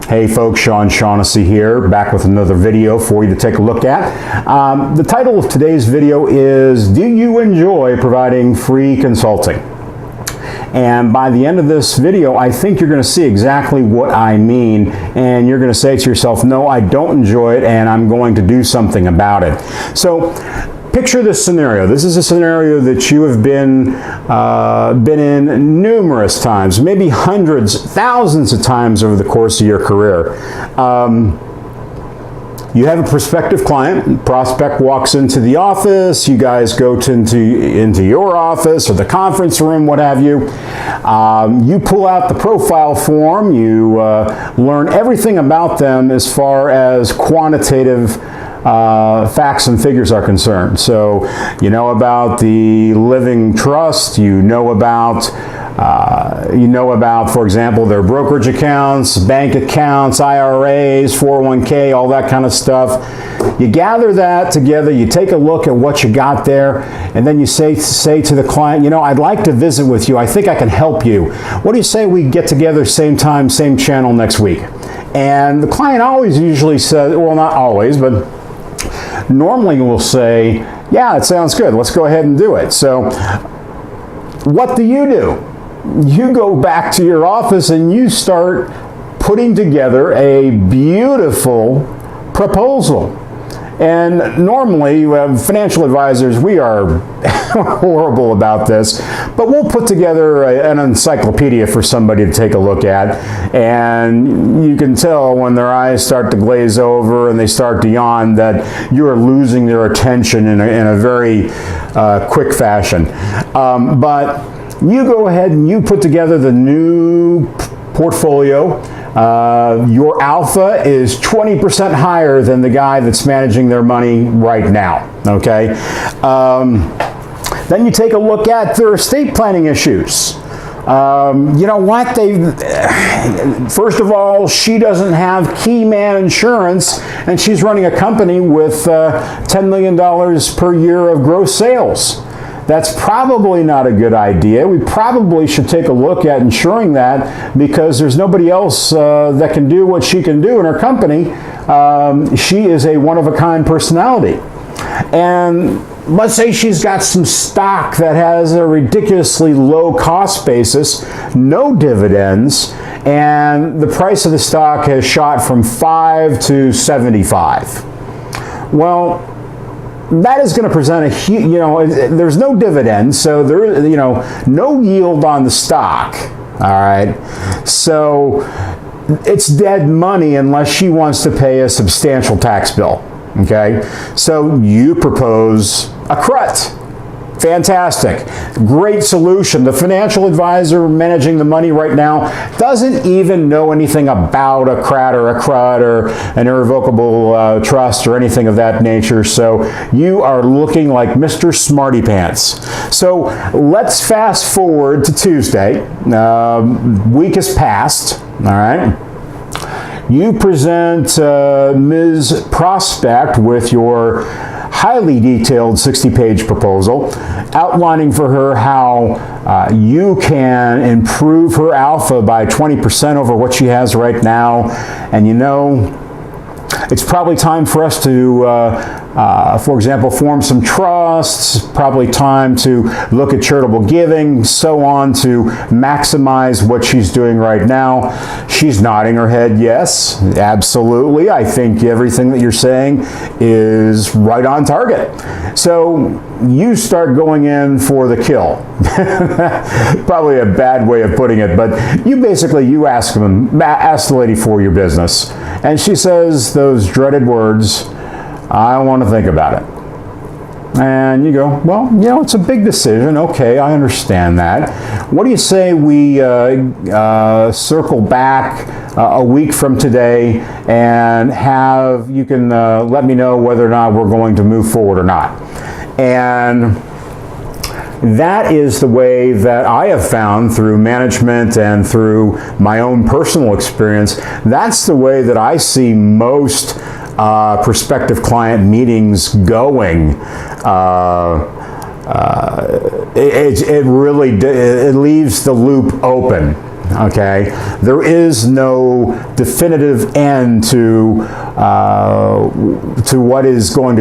Hey folks, Sean Shaughnessy here, back with another video for you to take a look at. The title of today's video is, do you enjoy providing free consulting? And by the end of this video, I think you're going to see exactly what I mean, and you're going to say to yourself, no, I don't enjoy it, and I'm going to do something about it. So picture this scenario. This is a scenario that you have been in numerous times, maybe hundreds, thousands of times over the course of your career. You have a prospective client, prospect walks into the office, you guys go into your office or the conference room, what have you. You pull out the profile form, you learn everything about them as far as quantitative facts and figures are concerned. So you know about the living trust, you know about, for example, their brokerage accounts, bank accounts, IRAs, 401k, all that kind of stuff. You gather that together, you take a look at what you got there, and then you say to the client, you know, I'd like to visit with you. I think I can help you. What do you say we get together same time, same channel next week? And the client always usually says, well, not always, but normally will say, yeah, it sounds good. Let's go ahead and do it. So what do? You go back to your office and you start putting together a beautiful proposal. And normally, financial advisors, we are horrible about this, but we'll put together an encyclopedia for somebody to take a look at, and you can tell when their eyes start to glaze over and they start to yawn that you are losing their attention in a very quick fashion. But you go ahead and you put together the new portfolio. Your alpha is 20% higher than the guy that's managing their money right now, okay? Then you take a look at their estate planning issues. You know what? First of all, she doesn't have key man insurance, and she's running a company with $10 million per year of gross sales. That's probably not a good idea. We probably should take a look at insuring that, because there's nobody else that can do what she can do in her company. She is a one-of-a-kind personality. And let's say she's got some stock that has a ridiculously low cost basis, no dividends, and the price of the stock has shot from 5 to 75. Well, that is going to present a huge, there's no dividends, so there is, no yield on the stock, all right? So it's dead money unless she wants to pay a substantial tax bill, okay? So you propose a CRUT. Fantastic. Great solution. The financial advisor managing the money right now doesn't even know anything about a CRAT or a CRUD or an irrevocable trust or anything of that nature. So you are looking like Mr. Smarty Pants. So let's fast forward to Tuesday. Week has passed. All right. You present Ms. Prospect with your highly detailed 60-page proposal, outlining for her how you can improve her alpha by 20% over what she has right now. And it's probably time for us to, for example, form some trusts, probably time to look at charitable giving, so on, to maximize what she's doing right now. She's nodding her head, yes, absolutely. I think everything that you're saying is right on target. So you start going in for the kill. Probably a bad way of putting it, but you ask the lady for your business, and she says those dreaded words, I want to think about it. And you go, well, it's a big decision. Okay, I understand that. What do you say we circle back a week from today and you can let me know whether or not we're going to move forward or not. And that is the way that I have found through management and through my own personal experience. That's the way that I see most prospective client meetings going. It leaves the loop open. okay? There is no definitive end to what is going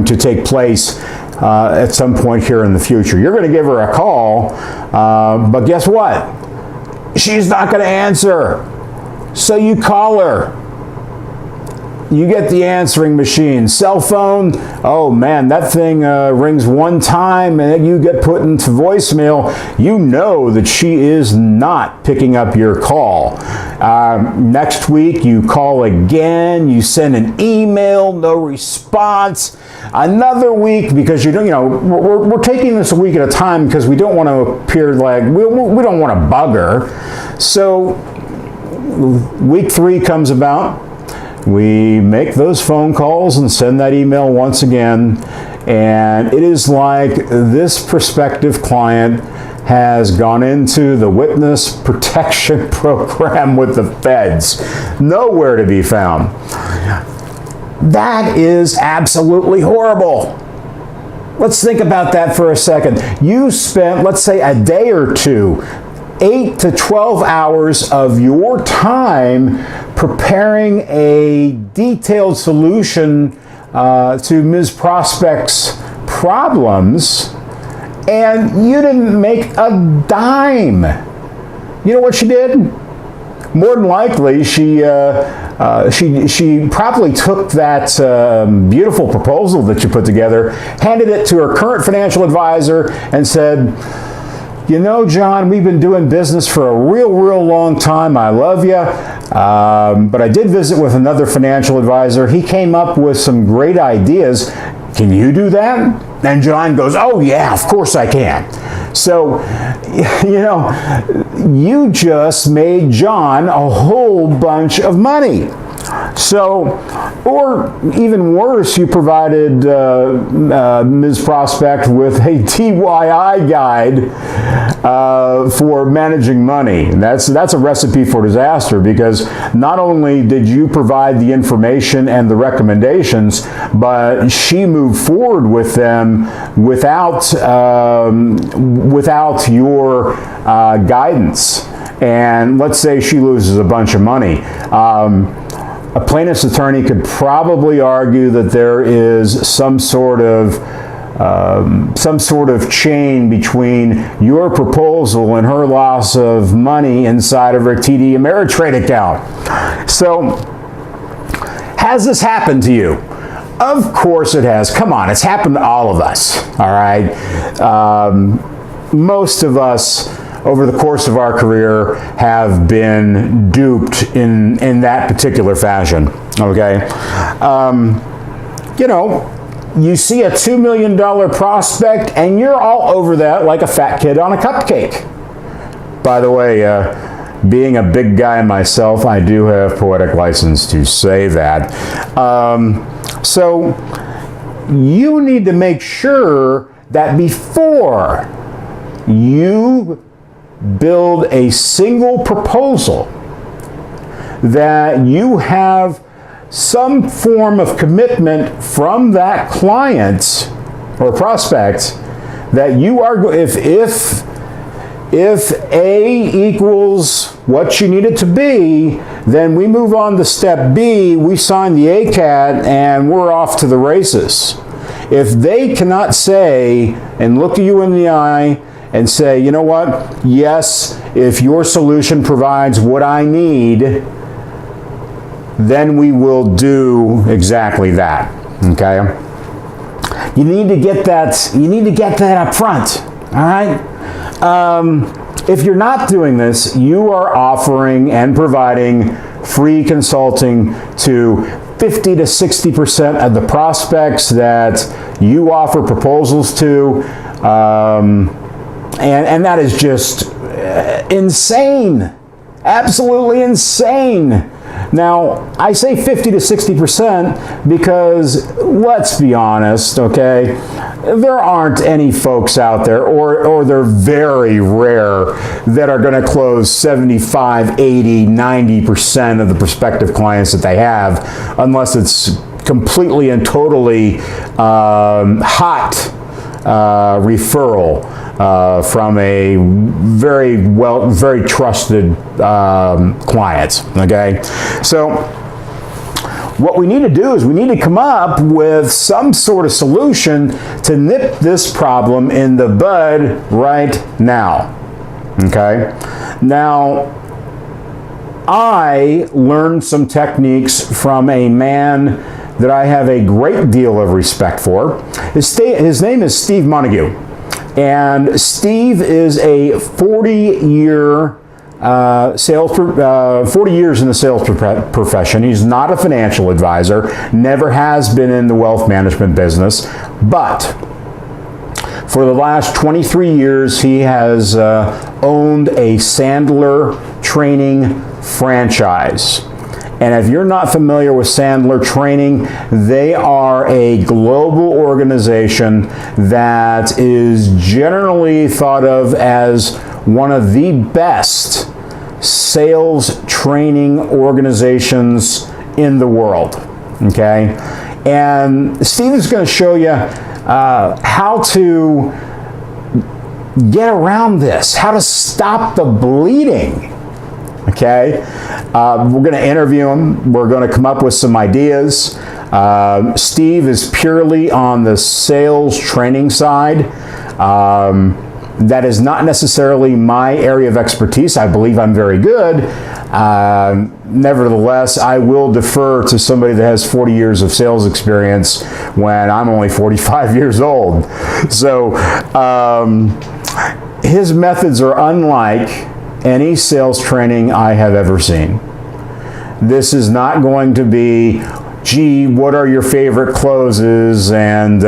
to take place at some point here in the future. You're going to give her a call, but guess what? She's not going to answer. So you call her. You get the answering machine. Cell phone, oh man, that thing rings one time and then you get put into voicemail. You know that she is not picking up your call. Next week, you call again, you send an email, no response. Another week, because we're taking this a week at a time because we don't want to appear like, we don't want to bug her. So week 3 comes about. We make those phone calls and send that email once again, and it is like this prospective client has gone into the witness protection program with the feds. Nowhere to be found. That is absolutely horrible. Let's think about that for a second. You spent, let's say, a day or two, 8 to 12 hours of your time preparing a detailed solution to Ms. Prospect's problems, and you didn't make a dime. You know what she did? More than likely, she probably took that beautiful proposal that you put together, handed it to her current financial advisor, and said, you know, John, we've been doing business for a real long time. I love you. But I did visit with another financial advisor. He came up with some great ideas. Can you do that? And John goes, oh yeah, of course I can. So, you just made John a whole bunch of money. So, or even worse, you provided Ms. Prospect with a DIY guide for managing money. And that's a recipe for disaster, because not only did you provide the information and the recommendations, but she moved forward with them without your guidance. And let's say she loses a bunch of money. A plaintiff's attorney could probably argue that there is some sort of chain between your proposal and her loss of money inside of her TD Ameritrade account. So, has this happened to you? Of course it has. Come on, it's happened to all of us, all right? Most of us, over the course of our career, have been duped in that particular fashion, okay? You see a $2 million prospect and you're all over that like a fat kid on a cupcake. By the way, being a big guy myself, I do have poetic license to say that. So you need to make sure that before you build a single proposal, that you have some form of commitment from that client or prospect that you are, if A equals what you need it to be, then we move on to step B, we sign the ACAT, and we're off to the races. If they cannot say and look you in the eye and say, you know what, yes, if your solution provides what I need, then we will do exactly that, okay? You need to get that up front, all right? If you're not doing this, you are offering and providing free consulting to 50 to 60% of the prospects that you offer proposals to, and that is just insane, absolutely insane. Now, I say 50 to 60% because, let's be honest, okay, there aren't any folks out there, or they're very rare, that are going to close 75, 80, 90% of the prospective clients that they have, unless it's completely and totally hot referral. from a very trusted client. Okay, so what we need to do is we need to come up with some sort of solution to nip this problem in the bud right now. Okay, now I learned some techniques from a man that I have a great deal of respect for. His name is Steve Montague, and Steve is a 40-year 40 years in the sales profession. He's not a financial advisor, never has been in the wealth management business, but for the last 23 years he has owned a Sandler training franchise. And if you're not familiar with Sandler Training, they are a global organization that is generally thought of as one of the best sales training organizations in the world. Okay? And Steve is going to show you how to get around this, how to stop the bleeding. Okay, we're going to interview him. We're going to come up with some ideas. Steve is purely on the sales training side. That is not necessarily my area of expertise. I believe I'm very good. Nevertheless, I will defer to somebody that has 40 years of sales experience when I'm only 45 years old. So his methods are unlike any sales training I have ever seen. This is not going to be, gee, what are your favorite closes, and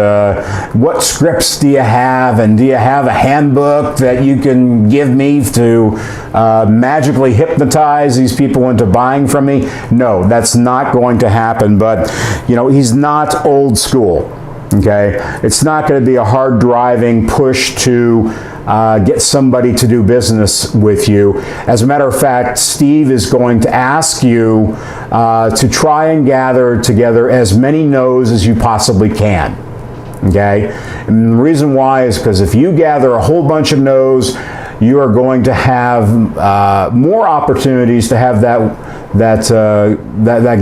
what scripts do you have, and do you have a handbook that you can give me to magically hypnotize these people into buying from me? No, that's not going to happen. But you know, he's not old school. Okay, it's not going to be a hard driving push to get somebody to do business with you. As a matter of fact, Steve is going to ask you to try and gather together as many no's as you possibly can. Okay? And the reason why is because if you gather a whole bunch of no's, you are going to have more opportunities to have that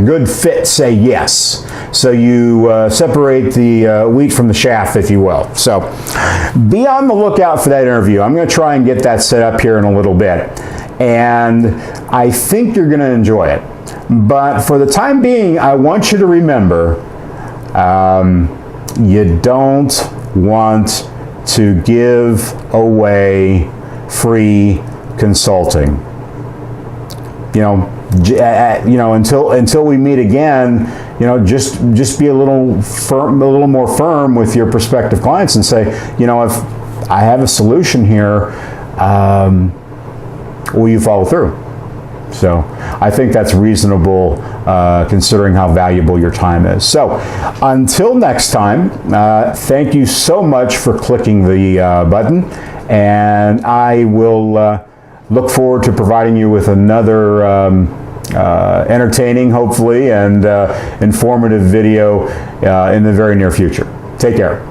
good fit say yes. So you separate the wheat from the chaff, if you will. So be on the lookout for that interview. I'm going to try and get that set up here in a little bit. And I think you're going to enjoy it. But for the time being, I want you to remember, you don't want to give away free consulting. Until we meet again, just be a little more firm with your prospective clients and say, if I have a solution here, will you follow through? So I think that's reasonable considering how valuable your time is. So until next time, thank you so much for clicking the button, and I will look forward to providing you with another entertaining, hopefully, and informative video in the very near future. Take care.